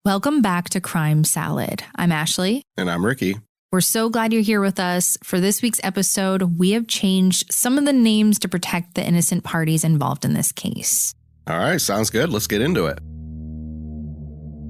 Welcome back to Crime Salad. I'm Ashley. And I'm Ricky. We're so glad you're here with us. For this week's episode, we have changed some of the names to protect the innocent parties involved in this case. All right, sounds good. Let's get into it.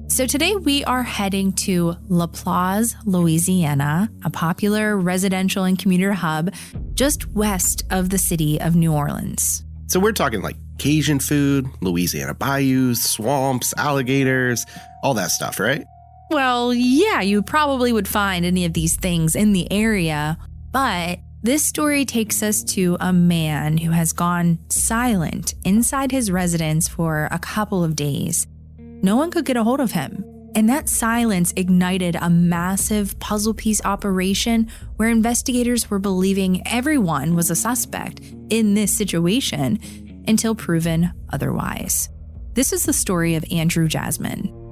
So today we are heading to LaPlace, Louisiana, a popular residential and commuter hub just west of the city of New Orleans. So we're talking like Cajun food, Louisiana bayous, swamps, alligators, all that stuff, right? Well, yeah, you probably would find any of these things in the area, but this story takes us to a man who has gone silent inside his residence for a couple of days. No one could get a hold of him, and that silence ignited a massive puzzle piece operation where investigators were believing everyone was a suspect in this situation until proven otherwise. This is the story of Andrew Jasmine.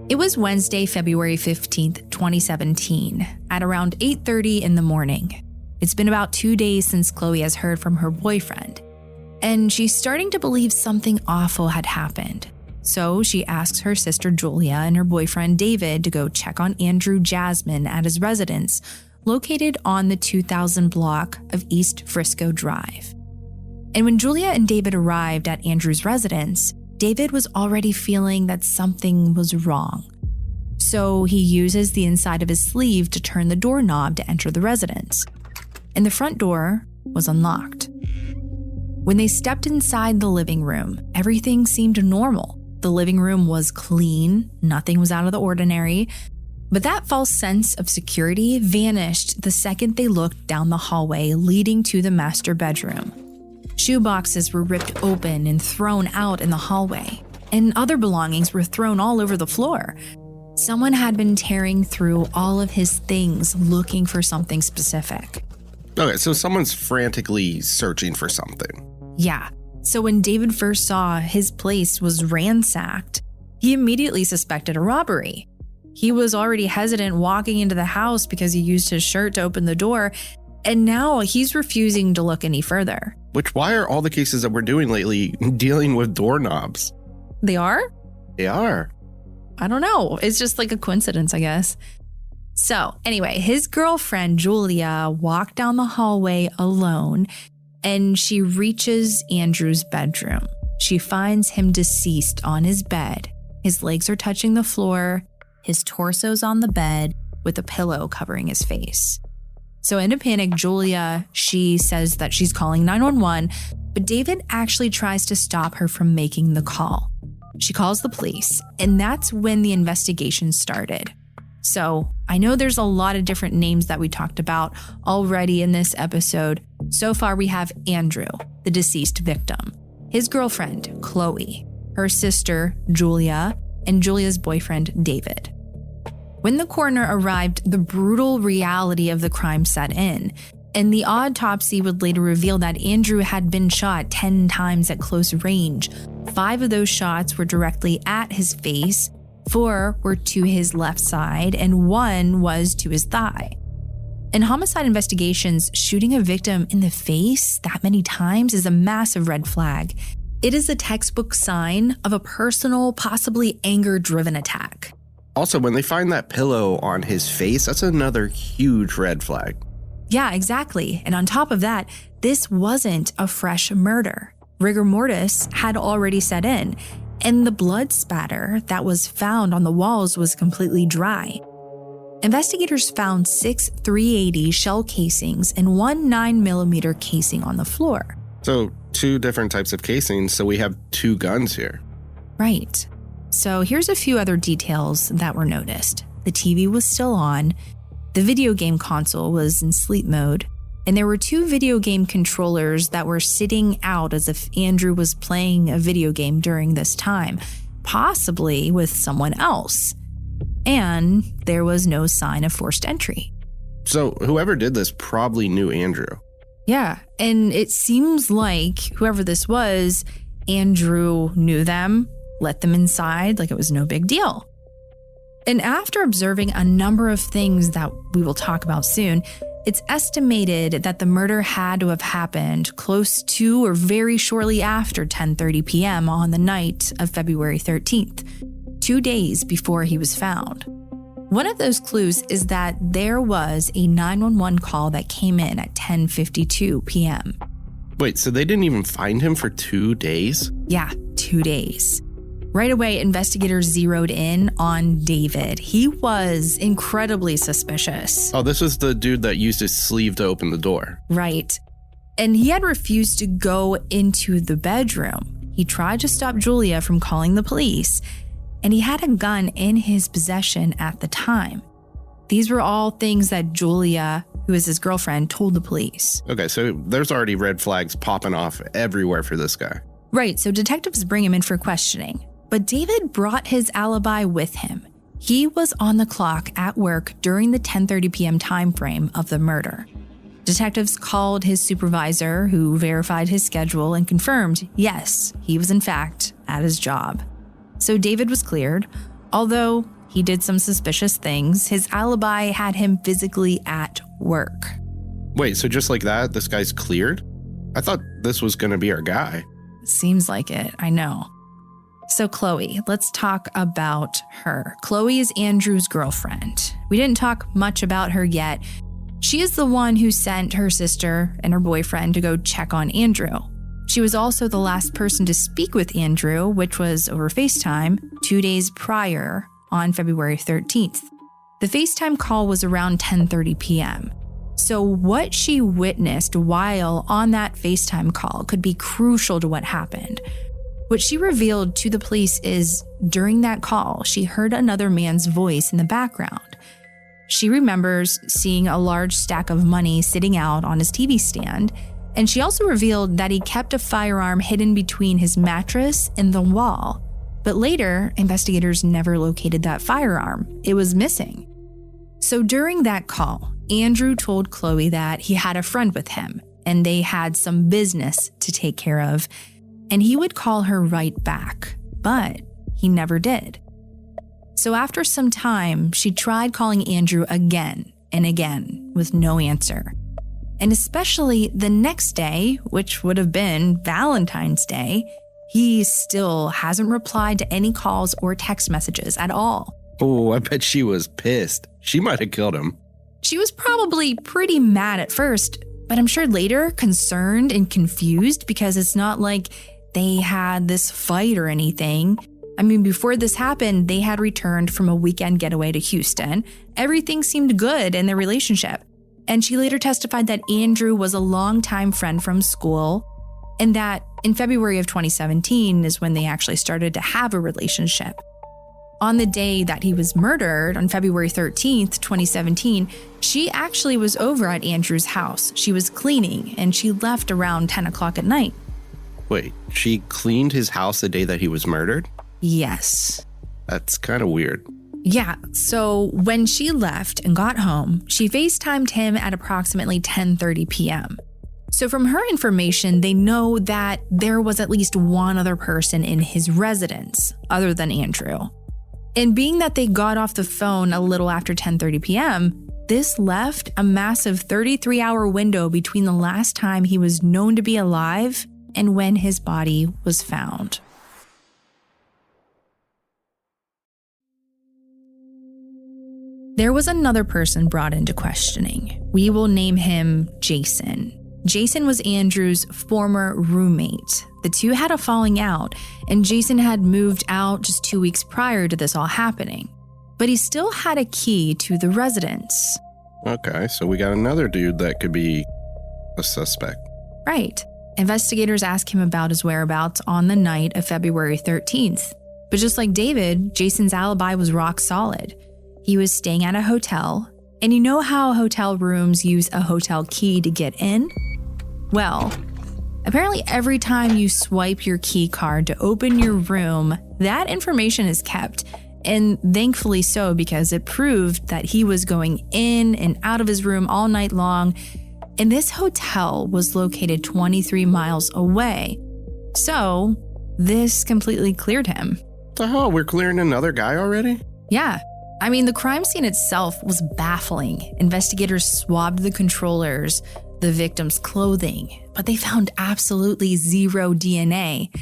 It was Wednesday, February 15th, 2017, at around 8:30 in the morning. It's been about 2 days since Chloe has heard from her boyfriend, and she's starting to believe something awful had happened. So she asks her sister Julia and her boyfriend David to go check on Andrew Jasmine at his residence, located on the 2000 block of East Frisco Drive. And when Julia and David arrived at Andrew's residence, David was already feeling that something was wrong. So he uses the inside of his sleeve to turn the doorknob to enter the residence. And the front door was unlocked. When they stepped inside the living room, everything seemed normal. The living room was clean, nothing was out of the ordinary, but that false sense of security vanished the second they looked down the hallway leading to the master bedroom. Shoe boxes were ripped open and thrown out in the hallway, and other belongings were thrown all over the floor. Someone had been tearing through all of his things looking for something specific. Okay, so someone's frantically searching for something. Yeah. So when David first saw his place was ransacked, he immediately suspected a robbery. He was already hesitant walking into the house because he used his shirt to open the door, and now he's refusing to look any further. Why are all the cases that we're doing lately dealing with doorknobs? They are? They are. I don't know. It's just like a coincidence, I guess. So anyway, his girlfriend, Julia, walked down the hallway alone, and she reaches Andrew's bedroom. She finds him deceased on his bed. His legs are touching the floor, his torso's on the bed with a pillow covering his face. So in a panic, Julia, she says that she's calling 911, but David actually tries to stop her from making the call. She calls the police, and that's when the investigation started. So I know there's a lot of different names that we talked about already in this episode. So far, we have Andrew, the deceased victim, his girlfriend, Chloe, her sister, Julia, and Julia's boyfriend, David. When the coroner arrived, the brutal reality of the crime set in, and the autopsy would later reveal that Andrew had been shot 10 times at close range. 5 of those shots were directly at his face, 4 were to his left side, and 1 was to his thigh. In homicide investigations, shooting a victim in the face that many times is a massive red flag. It is a textbook sign of a personal, possibly anger-driven attack. Also, when they find that pillow on his face, that's another huge red flag. Yeah, exactly. And on top of that, this wasn't a fresh murder. Rigor mortis had already set in, and the blood spatter that was found on the walls was completely dry. Investigators found 6 .380 shell casings and 1 9mm casing on the floor. So 2 different types of casings, so we have 2 guns here. Right. So here's a few other details that were noticed. The TV was still on, the video game console was in sleep mode, and there were 2 video game controllers that were sitting out as if Andrew was playing a video game during this time, possibly with someone else. And there was no sign of forced entry. So whoever did this probably knew Andrew. Yeah, and it seems like whoever this was, Andrew knew them, let them inside like it was no big deal. And after observing a number of things that we will talk about soon, it's estimated that the murder had to have happened close to or very shortly after 10:30 p.m. on the night of February 13th. 2 days before he was found. One of those clues is that there was a 911 call that came in at 10:52 p.m. Wait, so they didn't even find him for 2 days? Yeah, 2 days. Right away, investigators zeroed in on David. He was incredibly suspicious. Oh, this was the dude that used his sleeve to open the door. Right. And he had refused to go into the bedroom. He tried to stop Julia from calling the police, and he had a gun in his possession at the time. These were all things that Julia, who is his girlfriend, told the police. Okay, so there's already red flags popping off everywhere for this guy. Right, so detectives bring him in for questioning. But David brought his alibi with him. He was on the clock at work during the 10:30 p.m. time frame of the murder. Detectives called his supervisor, who verified his schedule and confirmed, yes, he was in fact at his job. So David was cleared. Although he did some suspicious things, his alibi had him physically at work. Wait, so just like that, this guy's cleared? I thought this was going to be our guy. Seems like it, I know. So Chloe, let's talk about her. Chloe is Andrew's girlfriend. We didn't talk much about her yet. She is the one who sent her sister and her boyfriend to go check on Andrew. She was also the last person to speak with Andrew, which was over FaceTime, 2 days prior on February 13th. The FaceTime call was around 10:30 p.m. So what she witnessed while on that FaceTime call could be crucial to what happened. What she revealed to the police is during that call, she heard another man's voice in the background. She remembers seeing a large stack of money sitting out on his TV stand, and she also revealed that he kept a firearm hidden between his mattress and the wall. But later, investigators never located that firearm. It was missing. So during that call, Andrew told Chloe that he had a friend with him, and they had some business to take care of, and he would call her right back, but he never did. So after some time, she tried calling Andrew again and again with no answer. And especially the next day, which would have been Valentine's Day, he still hasn't replied to any calls or text messages at all. Oh, I bet she was pissed. She might have killed him. She was probably pretty mad at first, but I'm sure later concerned and confused because it's not like they had this fight or anything. I mean, before this happened, they had returned from a weekend getaway to Houston. Everything seemed good in their relationship. And she later testified that Andrew was a longtime friend from school, and that in February of 2017 is when they actually started to have a relationship. On the day that he was murdered, on February 13th, 2017, she actually was over at Andrew's house. She was cleaning, and she left around 10 o'clock at night. Wait, she cleaned his house the day that he was murdered? Yes. That's kind of weird. Yeah, so when she left and got home, she FaceTimed him at approximately 10:30 p.m. So from her information, they know that there was at least one other person in his residence other than Andrew. And being that they got off the phone a little after 10:30 p.m., this left a massive 33-hour window between the last time he was known to be alive and when his body was found. There was another person brought into questioning. We will name him Jason. Jason was Andrew's former roommate. The two had a falling out, and Jason had moved out just 2 weeks prior to this all happening. But he still had a key to the residence. Okay, so we got another dude that could be a suspect. Right. Investigators asked him about his whereabouts on the night of February 13th. But just like David, Jason's alibi was rock solid. He was staying at a hotel, and you know how hotel rooms use a hotel key to get in? Well, apparently every time you swipe your key card to open your room, that information is kept, and thankfully so, because it proved that he was going in and out of his room all night long, and this hotel was located 23 miles away. So this completely cleared him. What the hell? We're clearing another guy already? Yeah. I mean, the crime scene itself was baffling. Investigators swabbed the controllers, the victim's clothing, but they found absolutely zero DNA.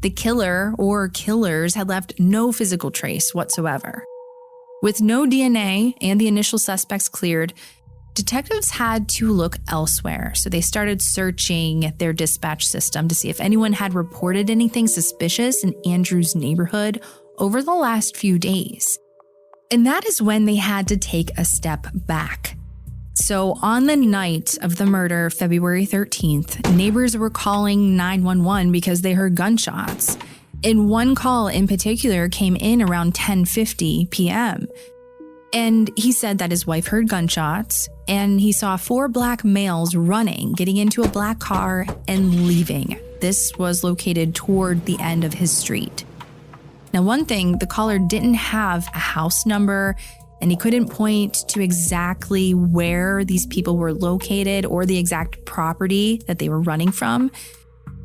The killer or killers had left no physical trace whatsoever. With no DNA and the initial suspects cleared, detectives had to look elsewhere. So they started searching their dispatch system to see if anyone had reported anything suspicious in Andrew's neighborhood over the last few days. And that is when they had to take a step back. So on the night of the murder, February 13th, neighbors were calling 911 because they heard gunshots. And one call in particular came in around 10:50 p.m. And he said that his wife heard gunshots and he saw 4 black males running, getting into a black car and leaving. This was located toward the end of his street. Now, one thing, the caller didn't have a house number and he couldn't point to exactly where these people were located or the exact property that they were running from.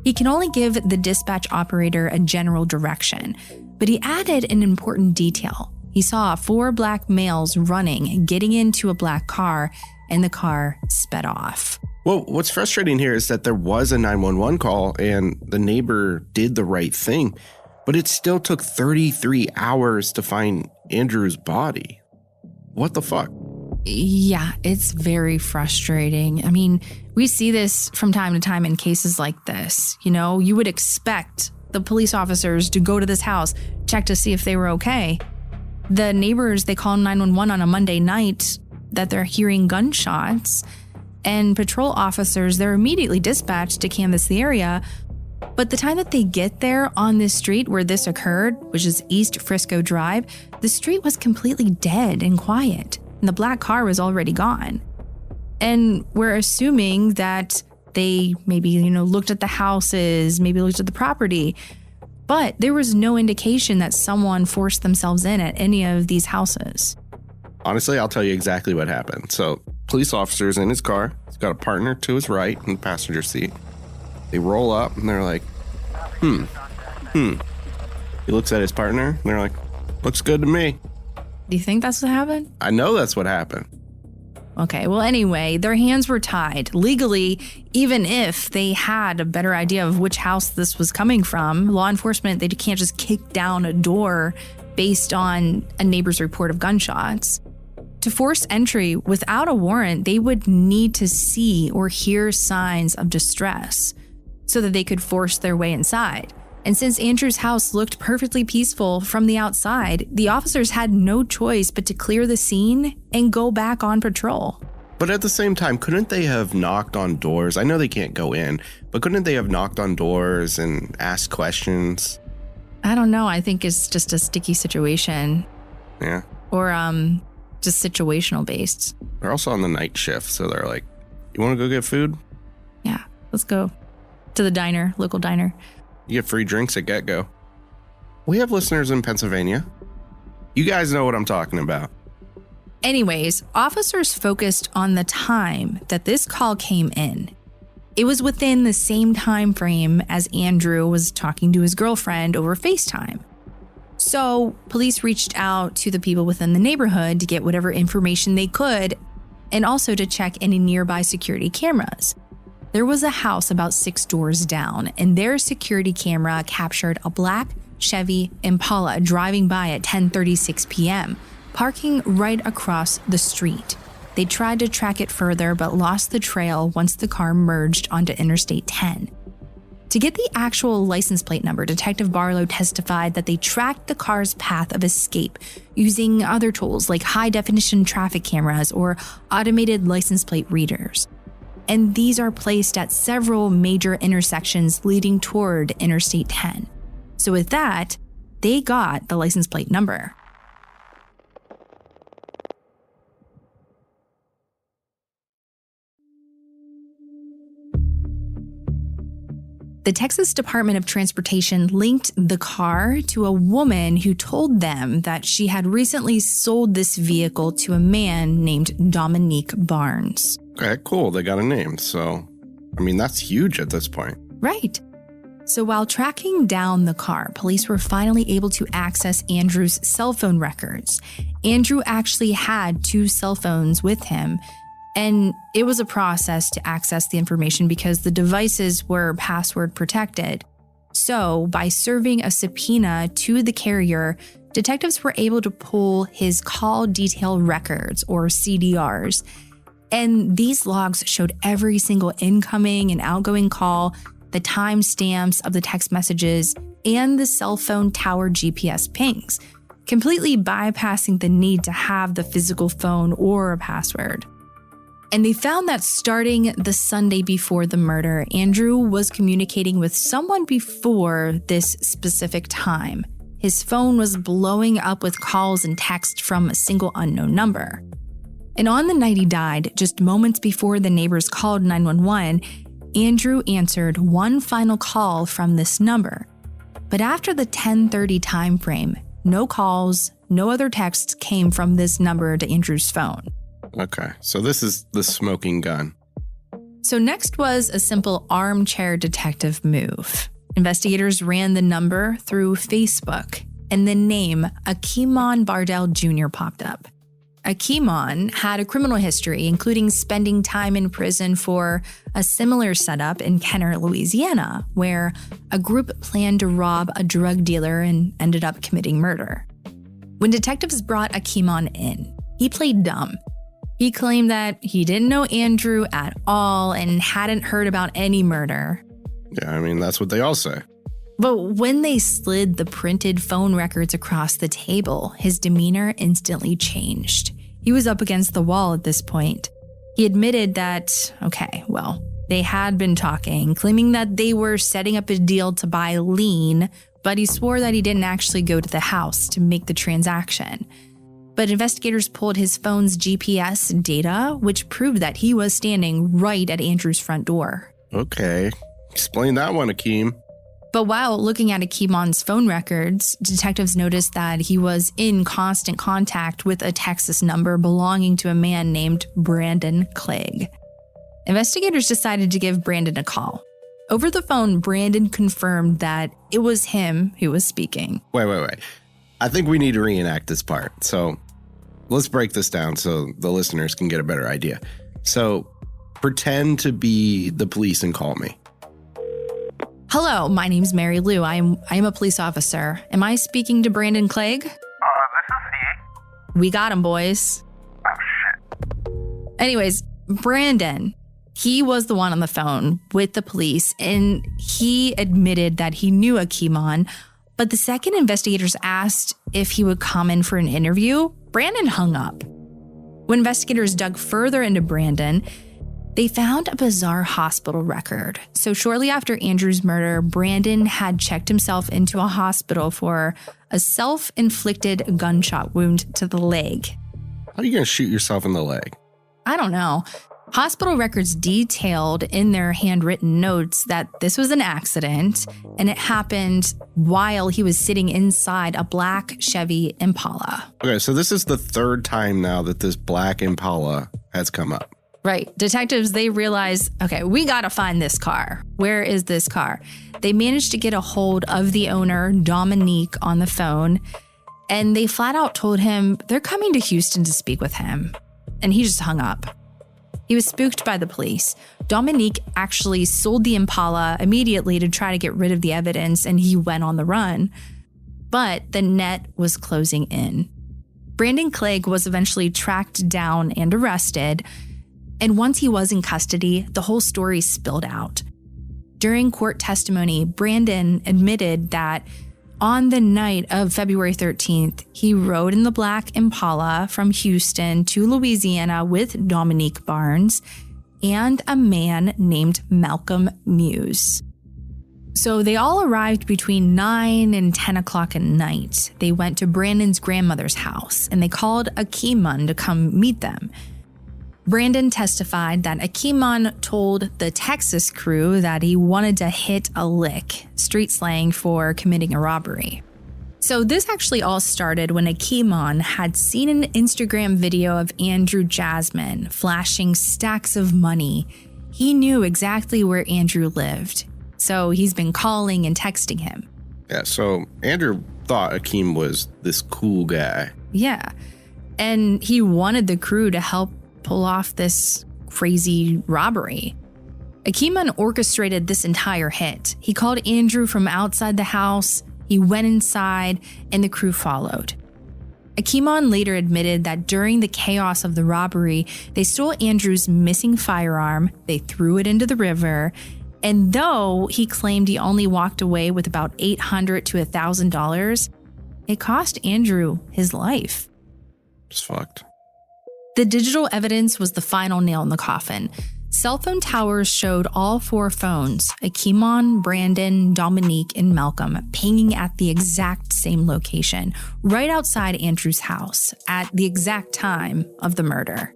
He can only give the dispatch operator a general direction, but he added an important detail. He saw 4 black males running, getting into a black car, and the car sped off. Well, what's frustrating here is that there was a 911 call and the neighbor did the right thing, but it still took 33 hours to find Andrew's body. What the fuck? Yeah, it's very frustrating. I mean, we see this from time to time in cases like this. You know, you would expect the police officers to go to this house, check to see if they were okay. The neighbors, they call 911 on a Monday night that they're hearing gunshots, and patrol officers, they're immediately dispatched to canvass the area. But the time that they get there on this street where this occurred, which is East Frisco Drive, the street was completely dead and quiet, and the black car was already gone. And we're assuming that they maybe, looked at the houses, maybe looked at the property, but there was no indication that someone forced themselves in at any of these houses. Honestly, I'll tell you exactly what happened. So, police officer's in his car. He's got a partner to his right in the passenger seat. They roll up and they're like, He looks at his partner and they're like, looks good to me. Do you think that's what happened? I know that's what happened. Okay, well, anyway, their hands were tied. Legally, even if they had a better idea of which house this was coming from, law enforcement, they can't just kick down a door based on a neighbor's report of gunshots. To force entry without a warrant, they would need to see or hear signs of distress so that they could force their way inside. And since Andrew's house looked perfectly peaceful from the outside, the officers had no choice but to clear the scene and go back on patrol. But at the same time, couldn't they have knocked on doors? I know they can't go in, but couldn't they have knocked on doors and asked questions? I don't know. I think it's just a sticky situation. Yeah. Or just situational based. They're also on the night shift, so they're like, you want to go get food? Yeah, let's go to the diner, local diner. You get free drinks at Get-Go. We have listeners in Pennsylvania. You guys know what I'm talking about. Anyways, officers focused on the time that this call came in. It was within the same time frame as Andrew was talking to his girlfriend over FaceTime. So police reached out to the people within the neighborhood to get whatever information they could and also to check any nearby security cameras. There was a house about 6 doors down, and their security camera captured a black Chevy Impala driving by at 10:36 p.m., parking right across the street. They tried to track it further, but lost the trail once the car merged onto Interstate 10. To get the actual license plate number, Detective Barlow testified that they tracked the car's path of escape using other tools like high-definition traffic cameras or automated license plate readers. And these are placed at several major intersections leading toward Interstate 10. So with that, they got the license plate number. The Texas Department of Transportation linked the car to a woman who told them that she had recently sold this vehicle to a man named Dominique Barnes. Okay, cool. They got a name. So, that's huge at this point. Right. So while tracking down the car, police were finally able to access Andrew's cell phone records. Andrew actually had 2 cell phones with him, and it was a process to access the information because the devices were password protected. So, by serving a subpoena to the carrier, detectives were able to pull his call detail records, or CDRs. And these logs showed every single incoming and outgoing call, the timestamps of the text messages, and the cell phone tower GPS pings, completely bypassing the need to have the physical phone or a password. And they found that starting the Sunday before the murder, Andrew was communicating with someone before this specific time. His phone was blowing up with calls and texts from a single unknown number. And on the night he died, just moments before the neighbors called 911, Andrew answered one final call from this number. But after the 10:30 time frame, no calls, no other texts came from this number to Andrew's phone. Okay, so this is the smoking gun. So next was a simple armchair detective move. Investigators ran the number through Facebook, and the name Akimon Bardell Jr. popped up. Akimon had a criminal history, including spending time in prison for a similar setup in Kenner, Louisiana, where a group planned to rob a drug dealer and ended up committing murder. When detectives brought Akimon in, he played dumb. He claimed that he didn't know Andrew at all and hadn't heard about any murder. Yeah, I mean, that's what they all say. But when they slid the printed phone records across the table, his demeanor instantly changed. He was up against the wall at this point. He admitted that, they had been talking, claiming that they were setting up a deal to buy lean, but he swore that he didn't actually go to the house to make the transaction. But investigators pulled his phone's GPS data, which proved that he was standing right at Andrew's front door. Okay, explain that one, Akeem. But while looking at Akimon's phone records, detectives noticed that he was in constant contact with a Texas number belonging to a man named Brandon Clegg. Investigators decided to give Brandon a call. Over the phone, Brandon confirmed that it was him who was speaking. Wait. I think we need to reenact this part. So let's break this down so the listeners can get a better idea. So pretend to be the police and call me. Hello, my name's Mary Lou. I am a police officer. Am I speaking to Brandon Clegg? This is he. We got him, boys. Oh, shit. Anyways, Brandon, he was the one on the phone with the police, and he admitted that he knew Akimon. But the second investigators asked if he would come in for an interview, Brandon hung up. When investigators dug further into Brandon, they found a bizarre hospital record. So shortly after Andrew's murder, Brandon had checked himself into a hospital for a self-inflicted gunshot wound to the leg. How are you going to shoot yourself in the leg? I don't know. Hospital records detailed in their handwritten notes that this was an accident, and it happened while he was sitting inside a black Chevy Impala. Okay, so this is the third time now that this black Impala has come up. Right. Detectives, they realized, we got to find this car. Where is this car? They managed to get a hold of the owner, Dominique, on the phone, and they flat out told him they're coming to Houston to speak with him. And he just hung up. He was spooked by the police. Dominique actually sold the Impala immediately to try to get rid of the evidence, and he went on the run. But the net was closing in. Brandon Clegg was eventually tracked down and arrested. And once he was in custody, the whole story spilled out. During court testimony, Brandon admitted that on the night of February 13th, he rode in the black Impala from Houston to Louisiana with Dominique Barnes and a man named Malcolm Muse. So they all arrived between 9 and 10 o'clock at night. They went to Brandon's grandmother's house and they called Akimon to come meet them. Brandon testified that Akimon told the Texas crew that he wanted to hit a lick, street slang for committing a robbery. So this actually all started when Akimon had seen an Instagram video of Andrew Jasmine flashing stacks of money. He knew exactly where Andrew lived, so he's been calling and texting him. Yeah, so Andrew thought Akeem was this cool guy. Yeah, and he wanted the crew to help pull off this crazy robbery. Akimon orchestrated this entire hit. He called Andrew from outside the house, he went inside, and the crew followed. Akimon later admitted that during the chaos of the robbery, they stole Andrew's missing firearm, they threw it into the river, and though he claimed he only walked away with about $800 to $1,000, it cost Andrew his life. It's fucked. The digital evidence was the final nail in the coffin. Cell phone towers showed all 4 phones, Akimon, Brandon, Dominique, and Malcolm, pinging at the exact same location, right outside Andrew's house, at the exact time of the murder.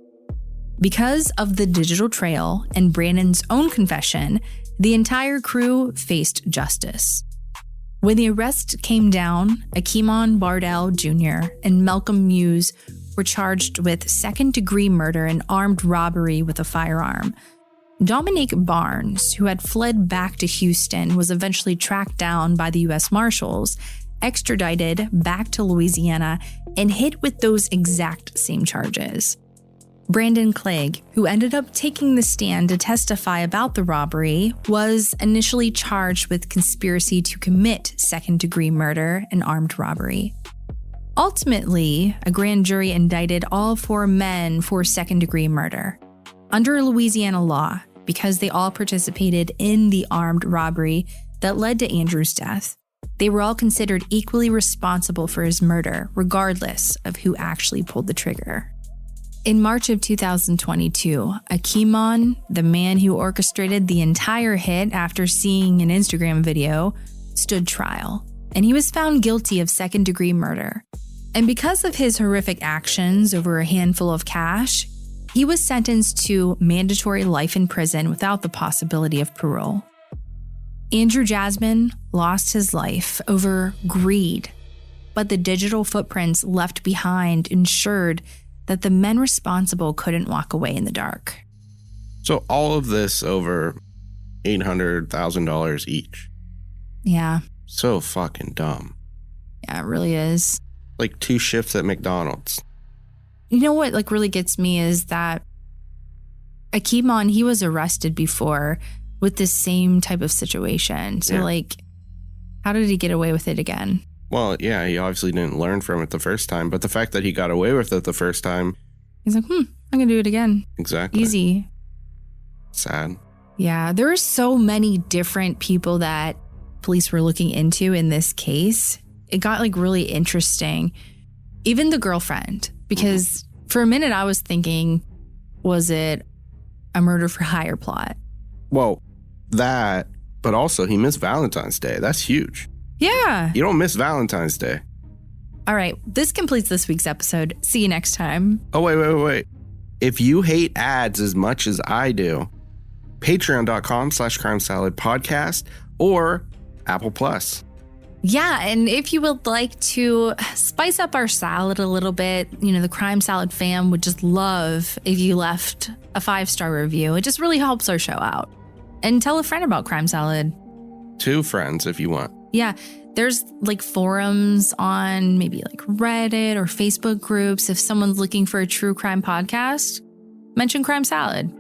Because of the digital trail and Brandon's own confession, the entire crew faced justice. When the arrest came down, Akimon Bardell Jr. and Malcolm Muse were charged with second-degree murder and armed robbery with a firearm. Dominique Barnes, who had fled back to Houston, was eventually tracked down by the U.S. Marshals, extradited back to Louisiana, and hit with those exact same charges. Brandon Clegg, who ended up taking the stand to testify about the robbery, was initially charged with conspiracy to commit second-degree murder and armed robbery. Ultimately, a grand jury indicted all 4 men for second-degree murder. Under Louisiana law, because they all participated in the armed robbery that led to Andrew's death, they were all considered equally responsible for his murder, regardless of who actually pulled the trigger. In March of 2022, Akimon, the man who orchestrated the entire hit after seeing an Instagram video, stood trial, and he was found guilty of second-degree murder. And because of his horrific actions over a handful of cash, he was sentenced to mandatory life in prison without the possibility of parole. Andrew Jasmine lost his life over greed, but the digital footprints left behind ensured that the men responsible couldn't walk away in the dark. So all of this over $800,000 each. Yeah. So fucking dumb. Yeah, it really is. Like 2 shifts at McDonald's. You know what really gets me is that Akimon, he was arrested before with this same type of situation. So how did he get away with it again? Well, yeah, he obviously didn't learn from it the first time, but the fact that he got away with it the first time. He's like, I'm going to do it again. Exactly. Easy. Sad. Yeah, there were so many different people that police were looking into in this case. It got really interesting. Even the girlfriend, because for a minute I was thinking, was it a murder for hire plot? Well, that, but also he missed Valentine's Day. That's huge. Yeah. You don't miss Valentine's Day. All right, this completes this week's episode. See you next time. Oh, wait. If you hate ads as much as I do, patreon.com/crimesaladpodcast or Apple Plus. Yeah, and if you would like to spice up our salad a little bit, the Crime Salad fam would just love if you left a 5-star review. It just really helps our show out. And tell a friend about Crime Salad. 2 friends if you want. Yeah, there's forums on maybe Reddit or Facebook groups. If someone's looking for a true crime podcast, mention Crime Salad.